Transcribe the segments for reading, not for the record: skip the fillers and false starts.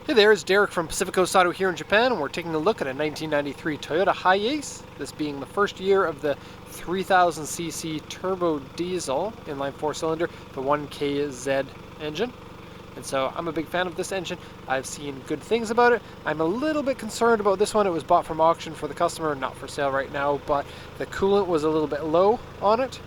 Hey there, it's Derek from Pacific Coast Auto here in Japan, and we're taking a look at a 1993 Toyota Hiace, this being the first year of the 3000cc turbo diesel inline 4-cylinder, the 1KZ engine. And so I'm a big fan of this engine. I've seen good things about it. I'm a little bit concerned about this one. It was bought from auction for the customer, not for sale right now, but the coolant was a little bit low on it,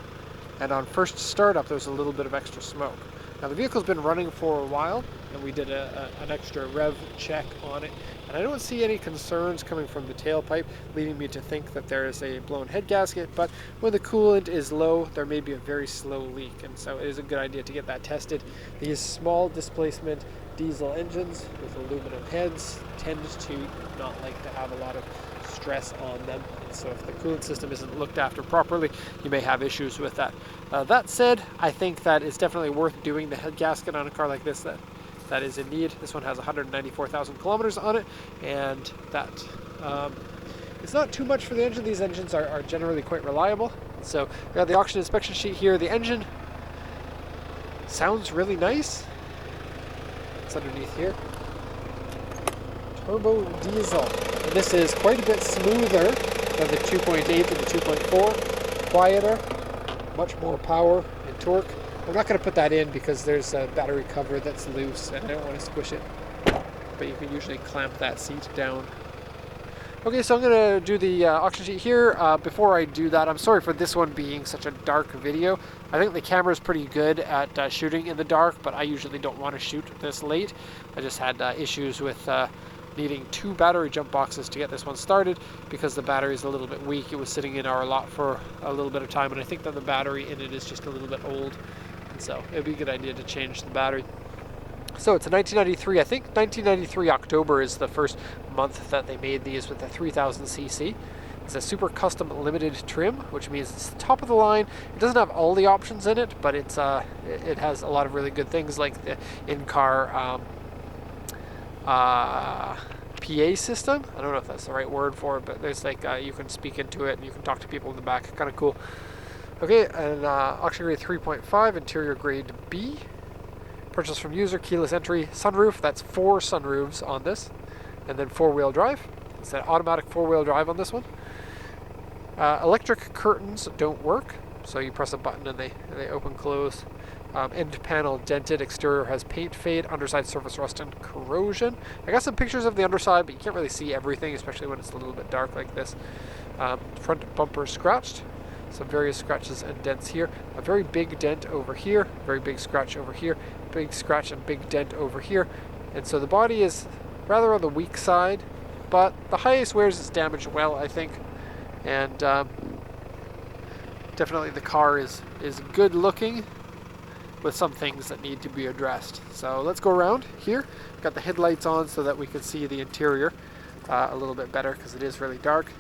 and on first startup there's a little bit of extra smoke. Now the vehicle's been running for a while, and we did an extra rev check on it, and I don't see any concerns coming from the tailpipe leading me to think that there is a blown head gasket, but when the coolant is low there may be a very slow leak, and so it is a good idea to get that tested. These small displacement diesel engines with aluminum heads tend to not like to have a lot of stress on them, and so if the coolant system isn't looked after properly, you may have issues with that. That said, I think that it's definitely worth doing the head gasket on a car like this that is in need. This one has 194,000 kilometers on it, and that it's not too much for the engine. These engines are generally quite reliable. So we got the auction inspection sheet here. The engine sounds really nice. It's underneath here. Turbo diesel. And this is quite a bit smoother than the 2.8 and the 2.4. Quieter, much more power and torque. I'm not going to put that in because there's a battery cover that's loose and I don't want to squish it. But you can usually clamp that seat down. Okay, so I'm going to do the auction sheet here. Before I do that, I'm sorry for this one being such a dark video. I think the camera is pretty good at shooting in the dark, but I usually don't want to shoot this late. I just had issues with needing 2 battery jump boxes to get this one started because the battery is a little bit weak. It was sitting in our lot for a little bit of time, and I think that the battery in it is just a little bit old. And so it would be a good idea to change the battery. So it's a 1993, I think 1993 October is the first month that they made these with the 3000cc. It's a super custom limited trim, which means it's the top of the line. It doesn't have all the options in it, but it has a lot of really good things like the in-car PA system. I don't know if that's the right word for it, but there's like you can speak into it and you can talk to people in the back. Kind of cool. Okay, and auction grade 3.5, interior grade B. Purchase from user, keyless entry, sunroof. That's 4 sunroofs on this, and then 4-wheel drive. It's an automatic 4-wheel drive on this one. Electric curtains don't work, so you press a button and they open close. End panel dented, exterior has paint fade, underside surface rust and corrosion. I got some pictures of the underside, but you can't really see everything, especially when it's a little bit dark like this. Front bumper scratched, some various scratches and dents here. A very big dent over here, very big scratch over here, big scratch and big dent over here. And so the body is rather on the weak side, but the Hiace wears its damage well, I think. And definitely the car is good looking, with some things that need to be addressed. So let's go around here. Got the headlights on so that we can see the interior a little bit better because it is really dark.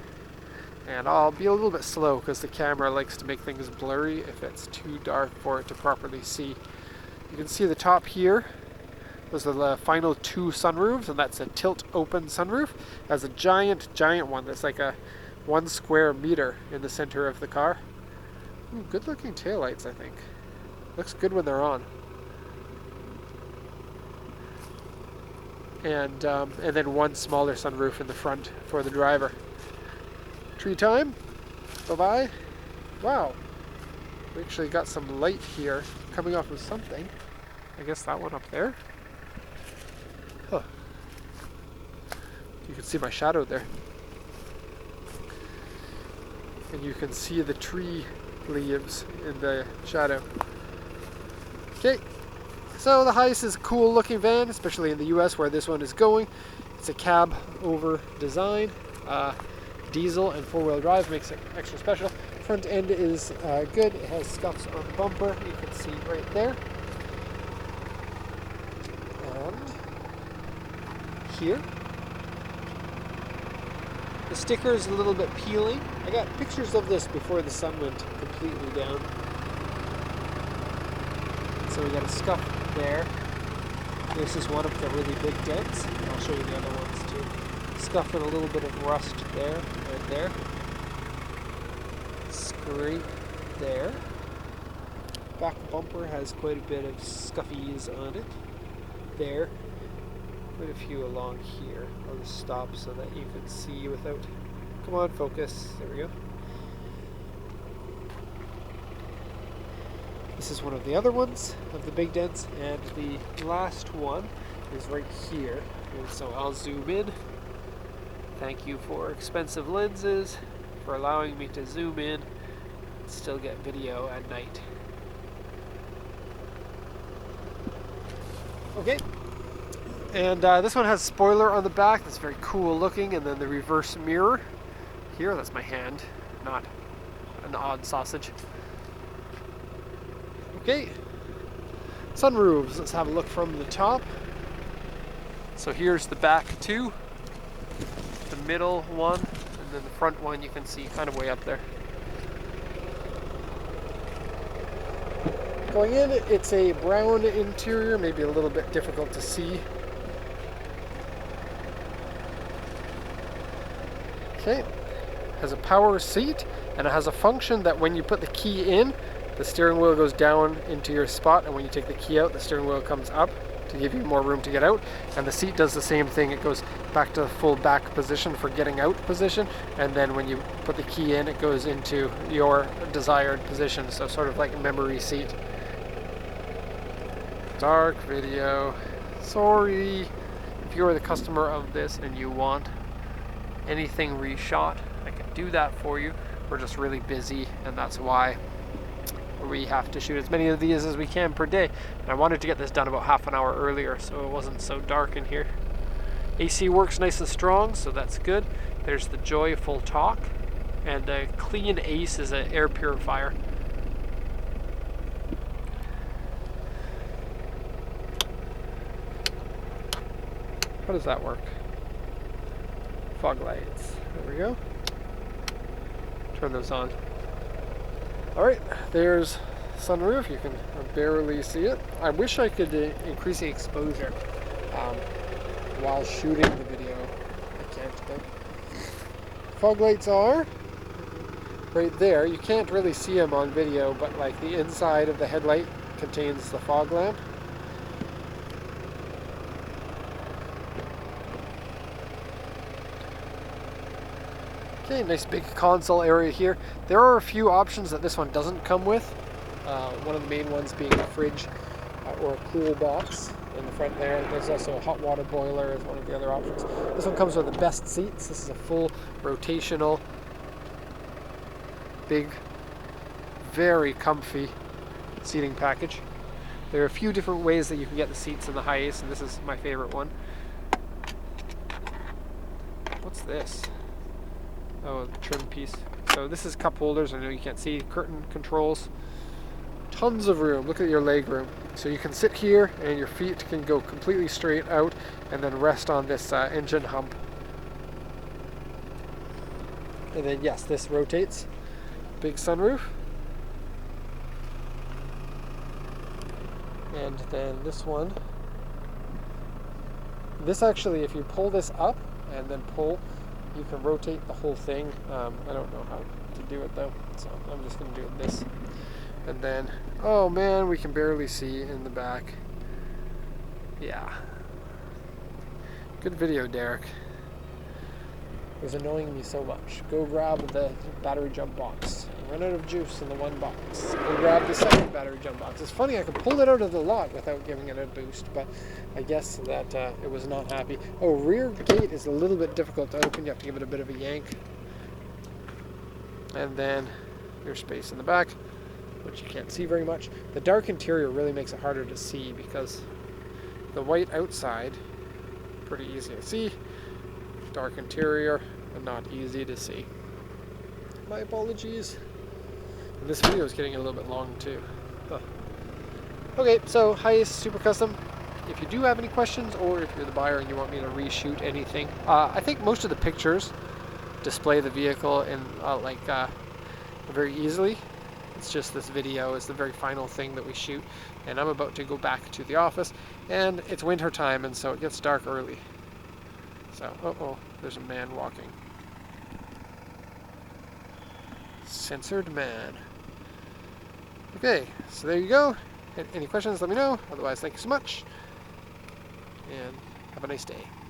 And I'll be a little bit slow because the camera likes to make things blurry if it's too dark for it to properly see. You can see the top here. Those are the final 2 sunroofs, and that's a tilt open sunroof. It has a giant one that's like a 1 square meter in the center of the car. Ooh, good looking taillights, I think. Looks good when they're on. And then 1 smaller sunroof in the front for the driver. Tree time. Bye-bye. Wow. We actually got some light here coming off of something. I guess that one up there. Huh. You can see my shadow there. And you can see the tree leaves in the shadow. Okay, so the Hiace is a cool looking van, especially in the US where this one is going. It's a cab over design. Diesel and 4-wheel drive makes it extra special. Front end is good. It has scuffs on the bumper, you can see right there. And here. The sticker is a little bit peeling. I got pictures of this before the sun went completely down. So we got a scuff there. This is one of the really big dents. I'll show you the other ones too. Scuff and a little bit of rust there and there. Scrape there. Back bumper has quite a bit of scuffies on it. There. Quite a few along here. I'll just stop so that you can see without... Come on, focus. There we go. This is one of the other ones of the big dents, and the last one is right here. And so I'll zoom in. Thank you for expensive lenses for allowing me to zoom in and still get video at night. Okay, and this one has a spoiler on the back that's very cool looking, and then the reverse mirror here. That's my hand, not an odd sausage. Okay, sunroofs. Let's have a look from the top. So here's the back two, the middle one, and then the front one you can see kind of way up there. Going in, it's a brown interior, maybe a little bit difficult to see. Okay, has a power seat, and it has a function that when you put the key in, the steering wheel goes down into your spot, and when you take the key out, the steering wheel comes up to give you more room to get out. And the seat does the same thing. It goes back to the full back position for getting out position, and then when you put the key in, it goes into your desired position, so sort of like a memory seat. Dark video. Sorry. If you're the customer of this and you want anything reshot, I can do that for you. We're just really busy, and that's why we have to shoot as many of these as we can per day. And I wanted to get this done about half an hour earlier so it wasn't so dark in here. AC works nice and strong, so that's good. There's the Joyful Talk, and Clean Ace is an air purifier. How does that work? Fog lights. There we go. Turn those on. Alright, there's sunroof. You can barely see it. I wish I could increase the exposure while shooting the video. I can't though. Fog lights are right there. You can't really see them on video, but like the inside of the headlight contains the fog lamp. Okay, nice big console area here. There are a few options that this one doesn't come with. One of the main ones being a fridge or a cool box in the front there. There's also a hot water boiler as one of the other options. This one comes with the best seats. This is a full rotational, big, very comfy seating package. There are a few different ways that you can get the seats in the Hiace, and this is my favorite one. What's this? Oh, the trim piece. So this is cup holders. I know you can't see. Curtain controls. Tons of room. Look at your leg room. So you can sit here and your feet can go completely straight out and then rest on this engine hump. And then yes, this rotates. Big sunroof. And then this one. This actually, if you pull this up and then pull, you can rotate the whole thing. I don't know how to do it though, so I'm just going to do it this. And then, oh man, we can barely see in the back. Yeah. Good video, Derek. It was annoying me so much. Go grab the battery jump box. I ran out of juice in the one box. Go grab the second battery jump box. It's funny, I could pull it out of the lot without giving it a boost, but I guess that it was not happy. Oh, rear gate is a little bit difficult to open. You have to give it a bit of a yank. And then your space in the back, which you can't see very much. The dark interior really makes it harder to see because the white outside, pretty easy to see. Dark interior, and not easy to see. My apologies. And this video is getting a little bit long too. Huh. Okay, so Hiace Super Custom. If you do have any questions, or if you're the buyer and you want me to reshoot anything, I think most of the pictures display the vehicle in very easily. It's just this video is the very final thing that we shoot, and I'm about to go back to the office, and it's winter time, and so it gets dark early. So, there's a man walking. Censored man. Okay, so there you go. Any questions, let me know. Otherwise, thank you so much. And Have a nice day.